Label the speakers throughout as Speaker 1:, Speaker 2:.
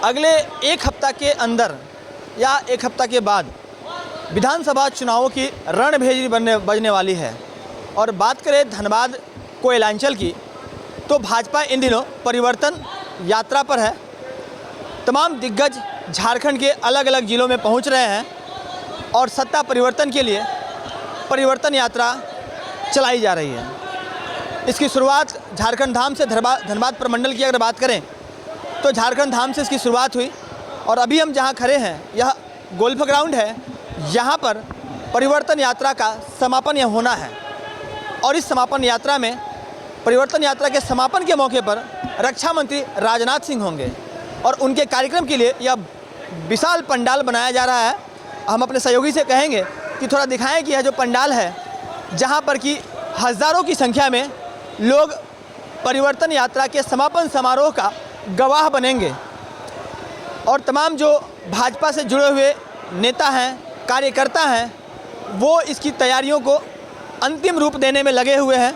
Speaker 1: अगले एक हफ्ता के अंदर या एक हफ्ता के बाद विधानसभा चुनावों की रणभेरी बजने वाली है। और बात करें धनबाद कोयलांचल की, तो भाजपा इन दिनों परिवर्तन यात्रा पर है। तमाम दिग्गज झारखंड के अलग अलग ज़िलों में पहुंच रहे हैं और सत्ता परिवर्तन के लिए परिवर्तन यात्रा चलाई जा रही है। इसकी शुरुआत झारखंड धाम से धनबाद प्रमंडल की अगर बात करें तो झारखंड धाम से इसकी शुरुआत हुई और अभी हम जहां खड़े हैं यह गोल्फ ग्राउंड है। यहां पर परिवर्तन यात्रा का समापन यह होना है और इस समापन यात्रा में परिवर्तन यात्रा के समापन के मौके पर रक्षा मंत्री राजनाथ सिंह होंगे और उनके कार्यक्रम के लिए यह विशाल पंडाल बनाया जा रहा है। हम अपने सहयोगी से कहेंगे कि थोड़ा दिखाएं कि यह जो पंडाल है जहां पर कि हज़ारों की संख्या में लोग परिवर्तन यात्रा के समापन समारोह का गवाह बनेंगे और तमाम जो भाजपा से जुड़े हुए नेता हैं, कार्यकर्ता हैं, वो इसकी तैयारियों को अंतिम रूप देने में लगे हुए हैं।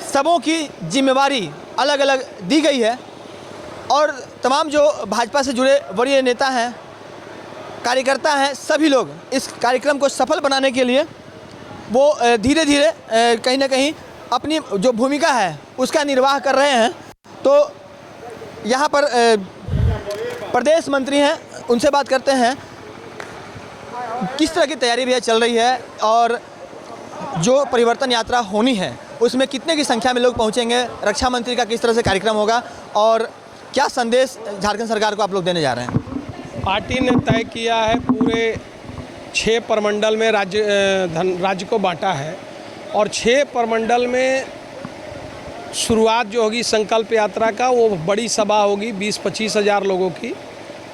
Speaker 1: सबों की जिम्मेवारी अलग अलग दी गई है और तमाम जो भाजपा से जुड़े वरीय नेता हैं, कार्यकर्ता हैं, सभी लोग इस कार्यक्रम को सफल बनाने के लिए वो धीरे धीरे कहीं ना कहीं अपनी जो भूमिका है उसका निर्वाह कर रहे हैं। तो यहाँ पर प्रदेश मंत्री हैं, उनसे बात करते हैं किस तरह की तैयारी भी चल रही है और जो परिवर्तन यात्रा होनी है उसमें कितने की संख्या में लोग पहुँचेंगे, रक्षा मंत्री का किस तरह से कार्यक्रम होगा और क्या संदेश झारखंड सरकार को आप लोग देने जा रहे हैं।
Speaker 2: पार्टी ने तय किया है, पूरे 6 प्रमंडल में राज्य को बांटा है और 6 प्रमंडल में शुरुआत जो होगी संकल्प यात्रा का वो बड़ी सभा होगी 20-25 हज़ार लोगों की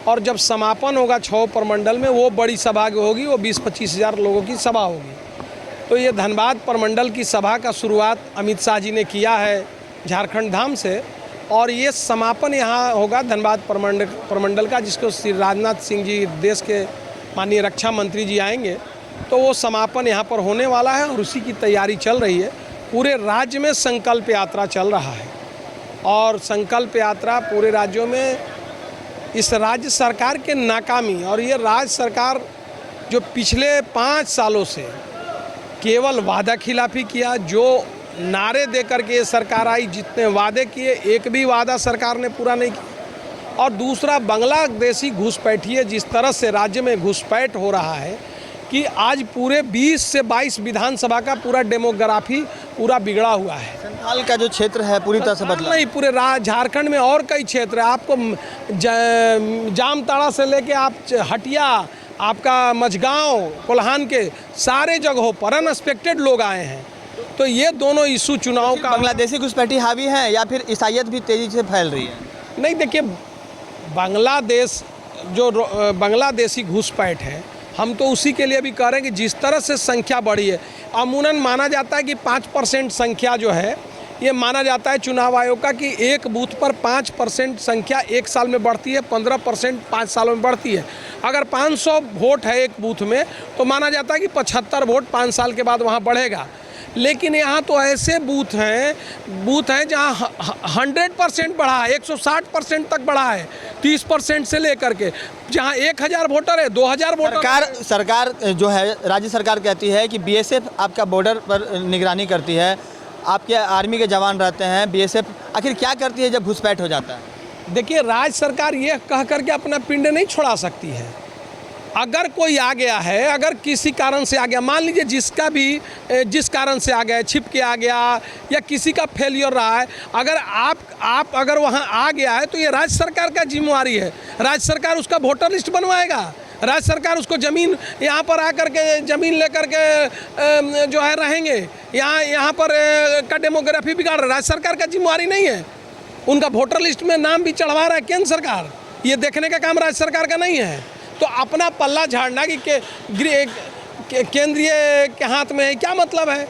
Speaker 2: और जब समापन होगा 6 प्रमंडल में वो बड़ी सभा होगी, वो 20-25 हज़ार लोगों की सभा होगी। तो ये धनबाद प्रमंडल की सभा का शुरुआत अमित शाह जी ने किया है झारखंड धाम से और ये समापन यहाँ होगा धनबाद प्रमंडल का, जिसको श्री राजनाथ सिंह जी देश के माननीय रक्षा मंत्री जी आएंगे तो वो समापन यहाँ पर होने वाला है और उसी की तैयारी चल रही है। पूरे राज्य में संकल्प यात्रा चल रहा है और संकल्प यात्रा पूरे राज्यों में इस राज्य सरकार के नाकामी और ये राज्य सरकार जो पिछले 5 सालों से केवल वादा खिलाफी किया, जो नारे दे करके ये सरकार आई, जितने वादे किए एक भी वादा सरकार ने पूरा नहीं किया। और दूसरा बांग्लादेशी घुसपैठिए जिस तरह से राज्य में घुसपैठ हो रहा है कि आज पूरे 20 से 22 विधानसभा का पूरा डेमोग्राफी पूरा बिगड़ा हुआ है।
Speaker 1: संथाल का जो क्षेत्र है पूरी तरह से बदला
Speaker 2: नहीं, पूरे झारखंड में और कई क्षेत्र है। आपको जामताड़ा से लेके आप हटिया, आपका मझगांव, कोल्हान के सारे जगहों पर अनएक्सपेक्टेड लोग आए हैं। तो ये दोनों इशू चुनाव का
Speaker 1: बांग्लादेशी घुसपैठी हावी है या फिर ईसाइयत भी तेज़ी से फैल रही है।
Speaker 2: नहीं, देखिए बांग्लादेश जो बांग्लादेशी घुसपैठ है, हम तो उसी के लिए भी कह रहे हैं कि जिस तरह से संख्या बढ़ी है, अमूमन माना जाता है कि 5% संख्या जो है ये माना जाता है चुनाव आयोग का कि एक बूथ पर 5% संख्या एक साल में बढ़ती है, 15% 5 सालों में बढ़ती है। अगर 500 वोट है एक बूथ में तो माना जाता है कि 75 वोट 5 साल के बाद वहाँ बढ़ेगा। लेकिन यहाँ तो ऐसे बूथ हैं जहाँ 100% बढ़ा है, 160% तक बढ़ा है, 30% से लेकर के जहाँ 1000 वोटर है 2000 वोटर।
Speaker 1: सरकार जो है राज्य सरकार कहती है कि बीएसएफ आपका बॉर्डर पर निगरानी करती है, आपके आर्मी के जवान रहते हैं, बीएसएफ आखिर क्या करती है जब घुसपैठ हो जाता है।
Speaker 2: देखिए, राज्य सरकार ये कह करके अपना पिंड नहीं छोड़ा सकती है। अगर कोई आ गया है, अगर किसी कारण से आ गया, मान लीजिए जिस कारण से आ गया, छिप के आ गया या किसी का फेलियर रहा है, अगर आप अगर वहाँ आ गया है तो ये राज्य सरकार का जिम्मेवारी है। राज्य सरकार उसका वोटर लिस्ट बनवाएगा, राज्य सरकार उसको ज़मीन यहाँ पर आकर के ज़मीन लेकर के जो है रहेंगे, यहाँ पर का डेमोग्राफी बिगाड़ रहा है। राज्य सरकार का जिम्मेवारी नहीं है, उनका वोटर लिस्ट में नाम भी चढ़वा रहा है केंद्र सरकार, ये देखने का काम राज्य सरकार का नहीं है। तो अपना पल्ला झाड़ना कि केंद्रीय के हाथ में है, क्या मतलब है।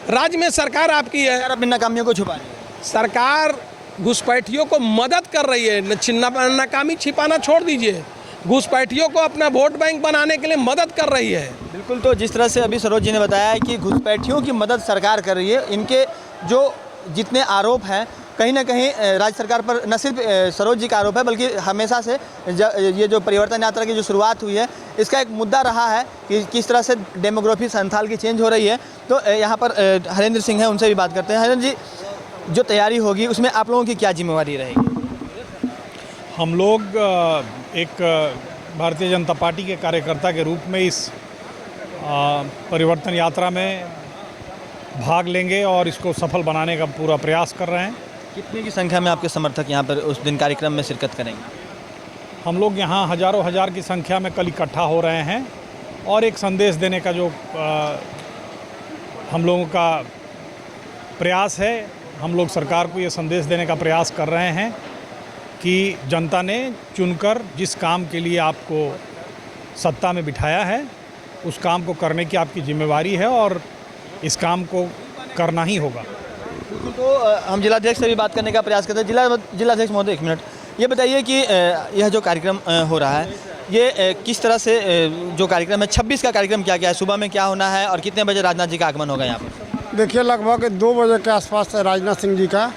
Speaker 2: राज्य में सरकार आपकी है,
Speaker 1: अपनी नाकामियों को छुपा रही है।
Speaker 2: सरकार घुसपैठियों को मदद कर रही है, नाकामी छिपाना छोड़ दीजिए, घुसपैठियों को अपना वोट बैंक बनाने के लिए मदद कर रही है।
Speaker 1: बिल्कुल, तो जिस तरह से अभी सरोज जी ने बताया कि घुसपैठियों की मदद सरकार कर रही है, इनके जो जितने आरोप हैं कहीं ना कहीं राज्य सरकार पर न सिर्फ सरोज जी का आरोप है, बल्कि हमेशा से ये जो परिवर्तन यात्रा की जो शुरुआत हुई है, इसका एक मुद्दा रहा है कि किस तरह से डेमोग्राफी संथाल की चेंज हो रही है। तो यहाँ पर हरेंद्र सिंह हैं, उनसे भी बात करते हैं। हरेंद्र जी, जो तैयारी होगी उसमें आप लोगों की क्या जिम्मेवारी रहेगी?
Speaker 3: हम लोग एक भारतीय जनता पार्टी के कार्यकर्ता के रूप में इस परिवर्तन यात्रा में भाग लेंगे और इसको सफल बनाने का पूरा प्रयास कर रहे हैं।
Speaker 1: कितने की संख्या में आपके समर्थक यहाँ पर उस दिन कार्यक्रम में शिरकत करेंगे?
Speaker 3: हम लोग यहाँ हज़ारों हज़ार की संख्या में कल इकट्ठा हो रहे हैं और एक संदेश देने का जो हम लोगों का प्रयास है, हम लोग सरकार को ये संदेश देने का प्रयास कर रहे हैं कि जनता ने चुनकर जिस काम के लिए आपको सत्ता में बिठाया है, उस काम को करने की आपकी जिम्मेवारी है और इस काम को करना ही होगा।
Speaker 1: तो हम जिलाध्यक्ष से भी बात करने का प्रयास करते हैं। जिलाध्यक्ष महोदय, 1 मिनट, ये बताइए कि यह जो कार्यक्रम हो रहा है, ये किस तरह से जो कार्यक्रम है, 26 का कार्यक्रम क्या क्या है, सुबह में क्या होना है और कितने बजे राजनाथ जी का आगमन होगा यहाँ पर?
Speaker 4: देखिए, लगभग 2 बजे के आसपास राजनाथ सिंह जी का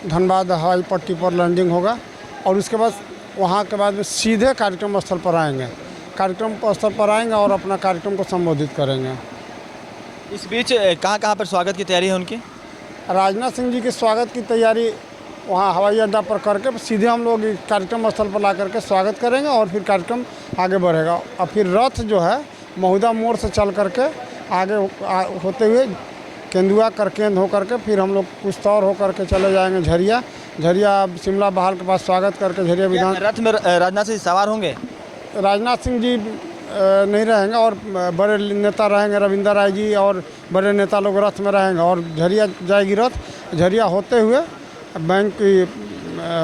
Speaker 4: धनबाद हवाई पट्टी पर लैंडिंग होगा और उसके बाद वहाँ के बाद में सीधे कार्यक्रम स्थल पर आएंगे। कार्यक्रम स्थल पर आएंगे और अपना कार्यक्रम को संबोधित करेंगे।
Speaker 1: इस बीच कहाँ पर स्वागत की तैयारी है उनकी?
Speaker 4: राजनाथ सिंह जी के स्वागत की तैयारी वहाँ हवाई अड्डा पर करके सीधे हम लोग कार्यक्रम स्थल पर ला करके स्वागत करेंगे और फिर कार्यक्रम आगे बढ़ेगा। और फिर रथ जो है महुदा मोड़ से चल करके आगे होते हुए केंदुआ करकेंद हो करके फिर हम लोग कुछ तौर हो करके चले जाएंगे झरिया शिमला बहाल के पास स्वागत करके झरिया विधान।
Speaker 1: रथ में राजनाथ सिंह सवार होंगे?
Speaker 4: राजनाथ सिंह जी नहीं रहेंगे और बड़े नेता रहेंगे, रविंदर राय जी और बड़े नेता लोग रथ में रहेंगे और झरिया जाएगी रथ। झरिया होते हुए बैंक की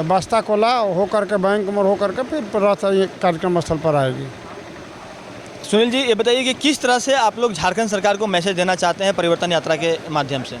Speaker 4: बास्ता कोला हो करके बैंक मोड़ हो करके फिर रथ कार्यक्रम स्थल पर आएगी।
Speaker 1: सुनील जी, ये बताइए कि किस तरह से आप लोग झारखंड सरकार को मैसेज देना चाहते हैं परिवर्तन यात्रा के माध्यम से?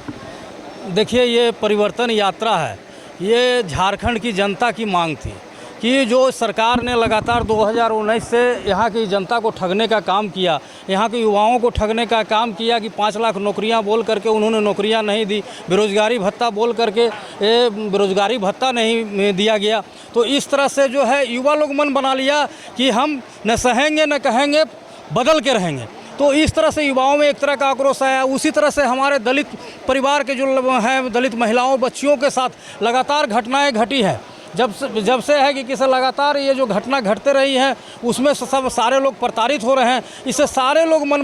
Speaker 5: देखिए, ये परिवर्तन यात्रा है, ये झारखंड की जनता की मांग थी कि जो सरकार ने लगातार 2019 से यहाँ की जनता को ठगने का काम किया, यहाँ के युवाओं को ठगने का काम किया कि 5 लाख नौकरियाँ बोल करके उन्होंने नौकरियाँ नहीं दी, बेरोज़गारी भत्ता बोल करके बेरोज़गारी भत्ता नहीं दिया गया। तो इस तरह से जो है युवा लोग मन बना लिया कि हम न सहेंगे न कहेंगे, बदल के रहेंगे। तो इस तरह से युवाओं में एक तरह का आक्रोश आया। उसी तरह से हमारे दलित परिवार के जो हैं, दलित महिलाओं बच्चियों के साथ लगातार घटनाएँ घटी हैं। जब से है कि किसे लगातार ये जो घटना घटते रही है, उसमें सब सारे लोग प्रताड़ित हो रहे हैं। इससे सारे लोग मन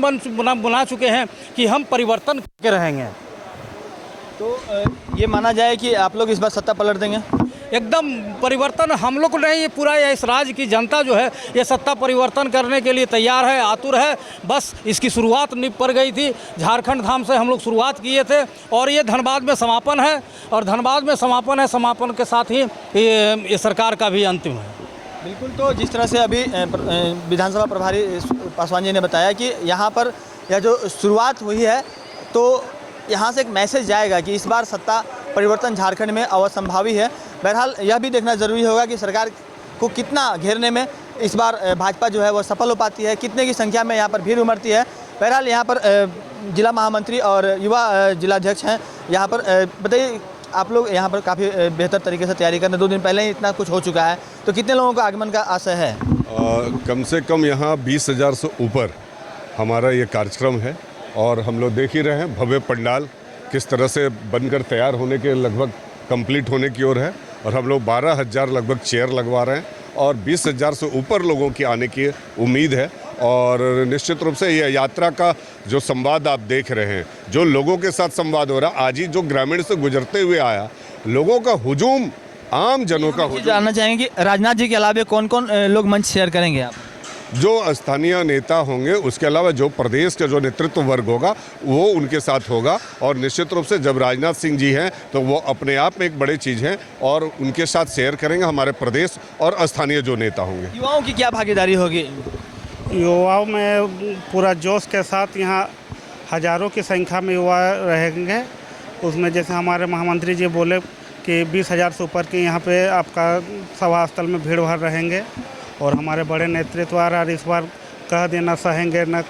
Speaker 5: बना चुके हैं कि हम परिवर्तन के रहेंगे।
Speaker 1: तो ये माना जाए कि आप लोग इस बार सत्ता पलट देंगे?
Speaker 5: एकदम परिवर्तन हम लोग को नहीं, ये पूरा इस राज्य की जनता जो है ये सत्ता परिवर्तन करने के लिए तैयार है, आतुर है। बस इसकी शुरुआत निप पर गई थी। झारखंड धाम से हम लोग शुरुआत किए थे और ये धनबाद में समापन है और धनबाद में समापन है। समापन के साथ ही ये सरकार का भी अंतिम है।
Speaker 1: बिल्कुल। तो जिस तरह से अभी विधानसभा प्रभारी पासवान जी ने बताया कि यहाँ पर यह जो शुरुआत हुई है, तो यहाँ से एक मैसेज जाएगा कि इस बार सत्ता परिवर्तन झारखंड में अवसंभावी है। बहरहाल यह भी देखना ज़रूरी होगा कि सरकार को कितना घेरने में इस बार भाजपा जो है वो सफल हो पाती है, कितने की संख्या में यहाँ पर भीड़ उमड़ती है। बहरहाल यहाँ पर जिला महामंत्री और युवा जिलाध्यक्ष हैं। यहाँ पर बताइए, आप लोग यहाँ पर काफ़ी बेहतर तरीके से तैयारी करने 2 दिन पहले ही इतना कुछ हो चुका है, तो कितने लोगों का आगमन का आशय है?
Speaker 6: कम से कम यहाँ 20,000 से ऊपर हमारा ये कार्यक्रम है और हम लोग देख ही रहे हैं भव्य पंडाल किस तरह से बनकर तैयार होने के लगभग कंप्लीट होने की ओर है और हम लोग 12,000 लगभग चेयर लगवा रहे हैं और 20,000 से ऊपर लोगों की आने की उम्मीद है। और निश्चित रूप से यह यात्रा का जो संवाद आप देख रहे हैं, जो लोगों के साथ संवाद हो रहा, आज ही जो ग्रामीण से गुजरते हुए आया, लोगों का हुजूम, आम जनों का हुजूम।
Speaker 1: जानना चाहेंगे कि राजनाथ जी के अलावा कौन कौन लोग मंच शेयर करेंगे आप?
Speaker 6: जो स्थानीय नेता होंगे, उसके अलावा जो प्रदेश का जो नेतृत्व वर्ग होगा वो उनके साथ होगा। और निश्चित रूप से जब राजनाथ सिंह जी हैं तो वो अपने आप में एक बड़ी चीज़ हैं और उनके साथ शेयर करेंगे हमारे प्रदेश और स्थानीय जो नेता होंगे।
Speaker 1: युवाओं की क्या भागीदारी होगी?
Speaker 7: युवाओं में पूरा जोश के साथ यहाँ हज़ारों की संख्या में युवा रहेंगे। उसमें जैसे हमारे महामंत्री जी बोले कि 20,000 से ऊपर के यहाँ पे आपका सभा स्थल में भीड़ भाड़ रहेंगे और हमारे बड़े नेतृत्व इस बार कह देना सहेंगे न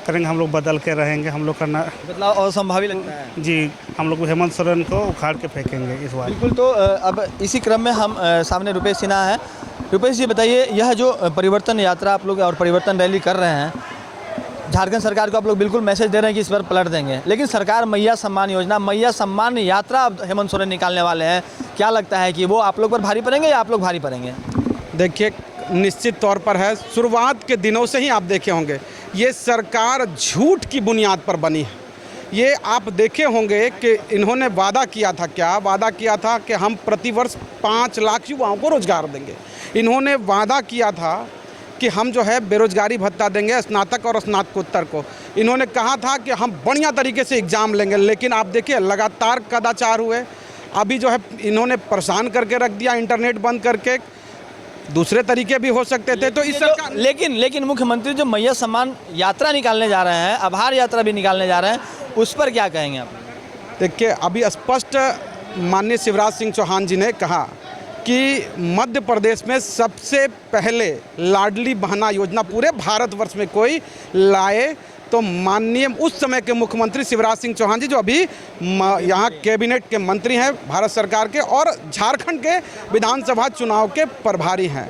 Speaker 7: करेंगे, हम लोग बदल के रहेंगे। हम लोग करना
Speaker 1: बदलाव असंभावी लगता है।
Speaker 7: जी, हम लोग हेमंत सोरेन को उखाड़ के फेंकेंगे इस बार।
Speaker 1: बिल्कुल। तो अब इसी क्रम में हम सामने रुपेश सिन्हा है। रुपेश जी बताइए, यह जो परिवर्तन यात्रा आप लोग और परिवर्तन रैली कर रहे हैं, झारखंड सरकार को आप लोग बिल्कुल मैसेज दे रहे हैं कि इस बार पलट देंगे, लेकिन सरकार मैया सम्मान योजना, मैया सम्मान यात्रा अब हेमंत सोरेन निकालने वाले हैं। क्या लगता है कि वो आप लोग पर भारी पड़ेंगे या आप लोग भारी पड़ेंगे?
Speaker 8: देखिए, निश्चित तौर पर है, शुरुआत के दिनों से ही आप देखे होंगे ये सरकार झूठ की बुनियाद पर बनी है। ये आप देखे होंगे कि इन्होंने वादा किया था, क्या वादा किया था कि हम प्रतिवर्ष 5 लाख युवाओं को रोजगार देंगे। इन्होंने वादा किया था कि हम जो है बेरोजगारी भत्ता देंगे स्नातक और स्नातकोत्तर को। इन्होंने कहा था कि हम बढ़िया तरीके से एग्ज़ाम लेंगे, लेकिन आप देखिए लगातार कदाचार हुए। अभी जो है इन्होंने परेशान करके रख दिया, इंटरनेट बंद करके। दूसरे तरीके भी हो सकते थे। तो इस सरकार
Speaker 1: लेकिन मुख्यमंत्री जो मैया सम्मान यात्रा निकालने जा रहे हैं, आभार यात्रा भी निकालने जा रहे हैं, उस पर क्या कहेंगे आप?
Speaker 8: देखिए, अभी स्पष्ट माननीय शिवराज सिंह चौहान जी ने कहा कि मध्य प्रदेश में सबसे पहले लाडली बहना योजना पूरे भारतवर्ष में कोई लाए, तो माननीय उस समय के मुख्यमंत्री शिवराज सिंह चौहान जी, जो अभी यहाँ कैबिनेट के मंत्री हैं भारत सरकार के और झारखंड के विधानसभा चुनाव के प्रभारी हैं,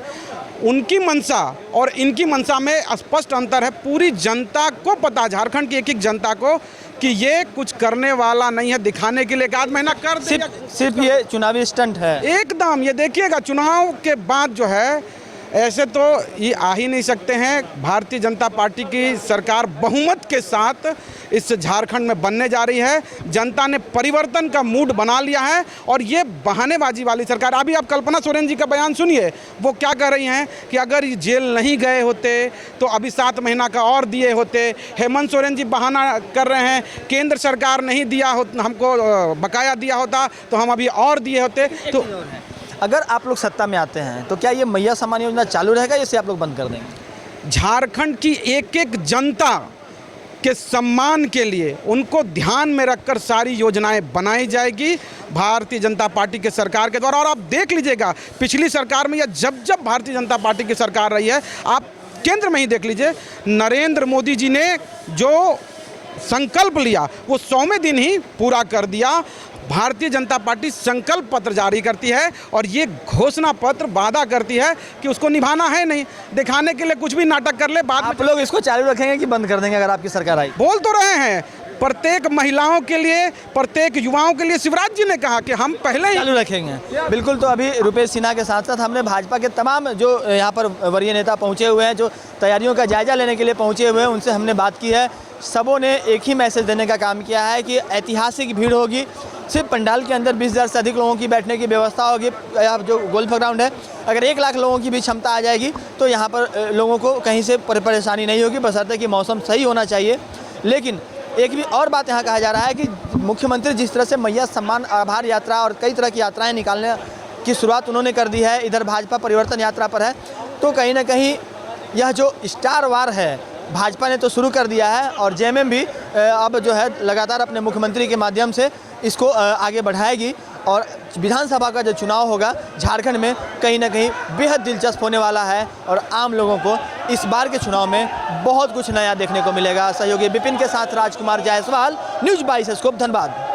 Speaker 8: उनकी मंशा और इनकी मंशा में स्पष्ट अंतर है। पूरी जनता को पता, झारखंड की एक जनता को, कि ये कुछ करने वाला नहीं है, दिखाने के लिए आध महीना कर देगा।
Speaker 1: सिर्फ ये चुनावी स्टंट है
Speaker 8: एकदम। ये देखिएगा, चुनाव के बाद जो है ऐसे तो ये आ ही नहीं सकते हैं। भारतीय जनता पार्टी की सरकार बहुमत के साथ इस झारखंड में बनने जा रही है। जनता ने परिवर्तन का मूड बना लिया है और ये बहानेबाजी वाली सरकार। अभी आप कल्पना सोरेन जी का बयान सुनिए, वो क्या कह रही हैं कि अगर ये जेल नहीं गए होते तो अभी 7 महीना का और दिए होते। हेमंत सोरेन जी बहाना कर रहे हैं, केंद्र सरकार नहीं दिया हो, हमको बकाया दिया होता तो हम अभी और दिए होते। तो
Speaker 1: अगर आप लोग सत्ता में आते हैं तो क्या ये मैया सम्मान योजना चालू रहेगा, इसे आप लोग बंद कर देंगे?
Speaker 8: झारखंड की एक एक जनता के सम्मान के लिए उनको ध्यान में रखकर सारी योजनाएं बनाई जाएगी भारतीय जनता पार्टी के सरकार के द्वारा। और आप देख लीजिएगा, पिछली सरकार में या जब जब भारतीय जनता पार्टी की सरकार रही है, आप केंद्र में ही देख लीजिए, नरेंद्र मोदी जी ने जो संकल्प लिया वो 100वें दिन ही पूरा कर दिया। भारतीय जनता पार्टी संकल्प पत्र जारी करती है और ये घोषणा पत्र वादा करती है कि उसको निभाना है नहीं, दिखाने के लिए कुछ भी नाटक कर ले। बाद
Speaker 1: आप लोग इसको चालू रखेंगे कि बंद कर देंगे अगर आपकी सरकार आई?
Speaker 8: बोल तो रहे हैं, प्रत्येक महिलाओं के लिए, प्रत्येक युवाओं के लिए शिवराज जी ने कहा कि हम पहले ही
Speaker 1: चालू रखेंगे। बिल्कुल। तो अभी रुपेश सिन्हा के साथ साथ हमने भाजपा के तमाम जो यहाँ पर वरीय नेता पहुँचे हुए हैं, जो तैयारियों का जायजा लेने के लिए पहुँचे हुए हैं, उनसे हमने बात की है। सबों ने एक ही मैसेज देने का काम किया है कि ऐतिहासिक भीड़ होगी। सिर्फ पंडाल के अंदर 20,000 से अधिक लोगों की बैठने की व्यवस्था होगी। यहाँ जो गोल्फ ग्राउंड है, अगर 1 लाख लोगों की भी क्षमता आ जाएगी तो यहाँ पर लोगों को कहीं से परेशानी नहीं होगी, बशर्ते कि मौसम सही होना चाहिए। लेकिन एक भी और बात यहाँ कहा जा रहा है कि मुख्यमंत्री जिस तरह से मैया सम्मान आभार यात्रा और कई तरह की यात्राएँ निकालने की शुरुआत उन्होंने कर दी है, इधर भाजपा परिवर्तन यात्रा पर है, तो कहीं ना कहीं यह जो स्टार वार है भाजपा ने तो शुरू कर दिया है और जेएमएम भी अब जो है लगातार अपने मुख्यमंत्री के माध्यम से इसको आगे बढ़ाएगी। और विधानसभा का जो चुनाव होगा झारखंड में कहीं ना कहीं बेहद दिलचस्प होने वाला है और आम लोगों को इस बार के चुनाव में बहुत कुछ नया देखने को मिलेगा। सहयोगी विपिन के साथ राजकुमार जायसवाल, न्यूज़ 22 स्कोप, धनबाद।